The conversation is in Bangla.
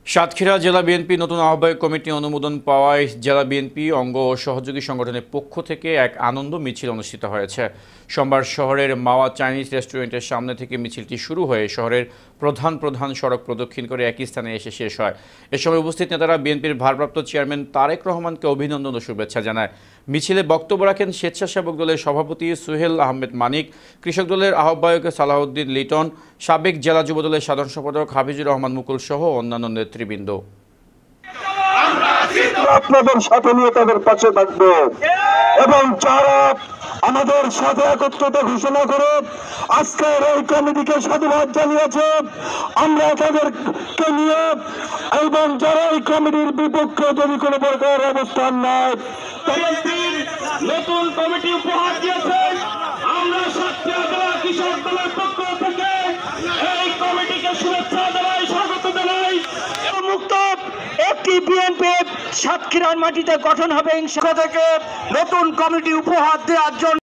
সাতক্ষীরা জেলা বিএনপি নতুন আহ্বায়ক কমিটি অনুমোদন পাওয়ায় জেলা বিএনপি অঙ্গ ও সহযোগী সংগঠনের পক্ষ থেকে এক আনন্দ মিছিল অনুষ্ঠিত হয়েছে। সোমবার শহরের মাওয়া চাইনিজ রেস্টুরেন্টের সামনে থেকে মিছিলটি শুরু হয়ে শহরের প্রধান সড়ক প্রদক্ষিণ করে একই স্থানে এসে শেষ হয়। এ সময় উপস্থিত নেতারা বিএনপির ভারপ্রাপ্ত চেয়ারম্যান তারেক রহমানকে অভিনন্দন ও শুভেচ্ছা জানায়। মিছিলে বক্তব্য রাখেন স্বেচ্ছাসেবক দলের সভাপতি সুহেল আহমেদ মানিক, কৃষক দলের আহ্বায়ক সালাউদ্দিন লিটন, সাবেক জেলা যুব দলের সাধারণ সম্পাদক হাফিজুর রহমান মুকুল সহ অন্যান্য নেতৃবৃন্দ। আপনাদের সাথে নিয়ে তাদের পাশে থাকবো এবং যারা আমাদের সাথে একত্রতা ঘোষণা করে আজকের এই কমিটিকে সাধুবাদ জানিয়েছে, আমরা তাদেরকে নিয়ে এবং যারা এই কমিটির বিপক্ষে যদি কোনো প্রকার অবস্থান নেয় নতুন কমিটি উপহার দিয়েছেন। আমরা সাতক্ষীরা জেলা কৃষক দলের পক্ষ থেকে এই কমিটিকে শুভেচ্ছা জানাই, স্বাগত জানাই। মুক্ত একটি বিএনপি সাতক্ষীরার মাটিতে গঠন হবে। থেকে নতুন কমিটি উপহার দেওয়ার জন্য